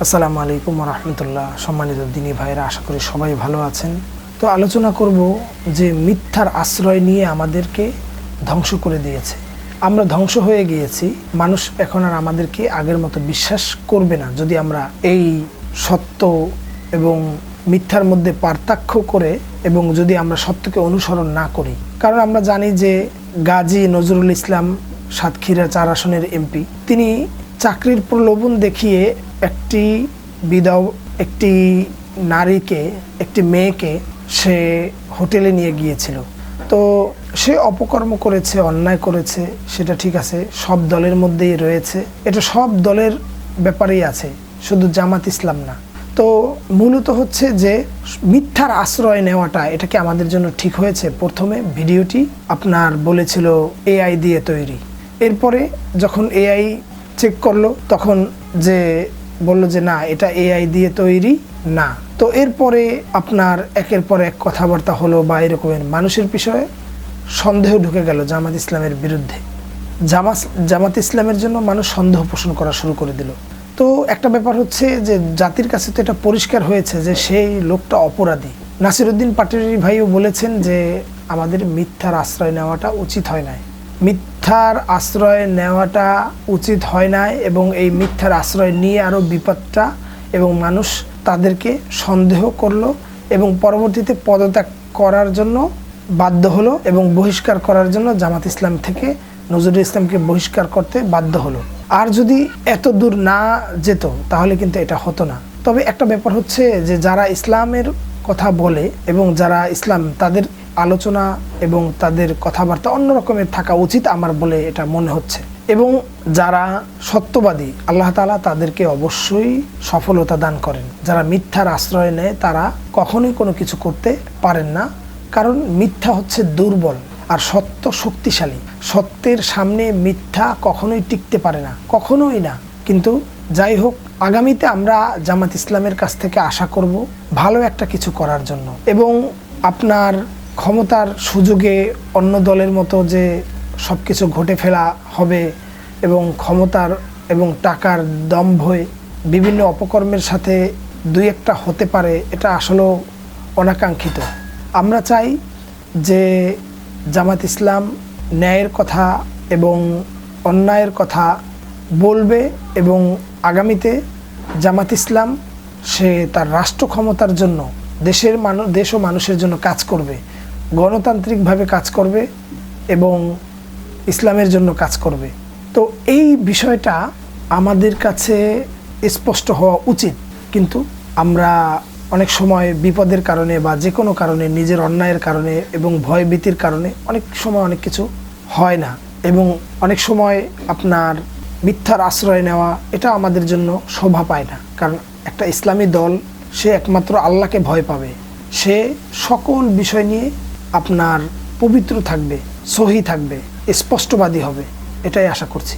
আসসালামু আলাইকুম ওয়া রাহমাতুল্লাহ। সম্মানিত দিনী ভাইরা, আশা করি সবাই ভালো আছেন। তো আলোচনা করব যে মিথ্যার আশ্রয় নিয়ে আমাদেরকে ধ্বংস করে দিয়েছে। আমরা ধ্বংস হয়ে গিয়েছি। মানুষ এখন আর আমাদেরকে আগের মতো বিশ্বাস করবে না যদি আমরা এই সত্য এবং মিথ্যার মধ্যে পার্থক্য করে এবং যদি আমরা সত্যকে অনুসরণ না করি। কারণ আমরা জানি যে গাজী নজরুল ইসলাম সাতক্ষীরা 4 আসনের এমপি, তিনি চাকরির প্রলোভন দেখিয়ে একটি নারীকে, একটি মেয়েকে সে হোটেলে নিয়ে গিয়েছিল। তো সে অপকর্ম করেছে, অন্যায় করেছে, সেটা ঠিক আছে, সব দলের মধ্যেই রয়েছে, এটা সব দলের ব্যাপারেই আছে, শুধু জামাত ইসলাম না। তো মূলত হচ্ছে যে মিথ্যার আশ্রয় নেওয়াটা, এটা কি আমাদের জন্য ঠিক হয়েছে? প্রথমে ভিডিওটি আপনার বলেছিল এআই দিয়ে তৈরি, এরপরে যখন এআই চেক করলো তখন যে বললো যে না, এটা এআই দিয়ে তৈরি না। তো এরপরে আপনার একের পর এক কথাবার্তা হলো বা এরকমের মানুষের বিষয়ে সন্দেহ ঢুকে গেল জামাত ইসলামের বিরুদ্ধে। জামাত ইসলামের জন্য মানুষ সন্দেহ পোষণ করা শুরু করে দিল। তো একটা ব্যাপার হচ্ছে যে জাতির কাছে তো এটা পরিষ্কার হয়েছে যে সেই লোকটা অপরাধী। নাসিরউদ্দিন পাটোয়ারি ভাইও বলেছেন যে আমাদের মিথ্যার আশ্রয় নেওয়াটা উচিত হয় নাই, মিথ্যার আশ্রয় নেওয়াটা উচিত হয় না, এবং এই মিথ্যার আশ্রয় নিয়ে আরও বিপদটা, এবং মানুষ তাদেরকে সন্দেহ করলো এবং পরবর্তীতে পদত্যাগ করার জন্য বাধ্য হলো এবং বহিষ্কার করার জন্য জামাত ইসলাম থেকে নজরুল ইসলামকে বহিষ্কার করতে বাধ্য হলো। আর যদি এত দূর না যেত তাহলে কিন্তু এটা হতো না। তবে একটা ব্যাপার হচ্ছে যে যারা ইসলামের কথা বলে এবং যারা ইসলাম, তাদের আলোচনা এবং তাদের কথাবার্তা অন্য রকমের থাকা উচিত আমার বলে এটা মনে হচ্ছে। এবং যারা সত্যবাদী, আল্লাহ তাআলা তাদেরকে অবশ্যই সফলতা দান করেন। যারা মিথ্যার আশ্রয় নেয় তারা কখনোই কোনো কিছু করতে পারেন না, কারণ মিথ্যা হচ্ছে দুর্বল আর সত্য শক্তিশালী। সত্যের সামনে মিথ্যা কখনোই টিকতে পারে না, কখনোই না। কিন্তু যাই হোক, আগামীতে আমরা জামাত ইসলামের কাছ থেকে আশা করব ভালো একটা কিছু করার জন্য, এবং আপনার ক্ষমতার সুযোগে অন্য দলের মতো যে সব কিছু ঘটে ফেলা হবে এবং ক্ষমতার এবং টাকার দম্ভে বিভিন্ন অপকর্মের সাথে দুই একটা হতে পারে, এটা আসলেও অনাকাঙ্ক্ষিত। আমরা চাই যে জামাত ইসলাম ন্যায়ের কথা এবং অন্যায়ের কথা বলবে, এবং আগামীতে জামাত ইসলাম সে তার রাষ্ট্র ক্ষমতার জন্য, দেশ ও মানুষের জন্য কাজ করবে, গণতান্ত্রিকভাবে কাজ করবে এবং ইসলামের জন্য কাজ করবে। তো এই বিষয়টা আমাদের কাছে স্পষ্ট হওয়া উচিত। কিন্তু আমরা অনেক সময় বিপদের কারণে বা যে কোনো কারণে, নিজের অন্যায়ের কারণে এবং ভয়ভীতির কারণে অনেক সময় অনেক কিছু হয় না, এবং অনেক সময় আপনার মিথ্যার আশ্রয় নেওয়া এটা আমাদের জন্য শোভা পায় না। কারণ একটা ইসলামী দল, সে একমাত্র আল্লাহকে ভয় পাবে, সে সকল বিষয় নিয়ে আপনার পবিত্র থাকবে, সহি থাকবে, স্পষ্টবাদী হবে, এটাই আশা করছি।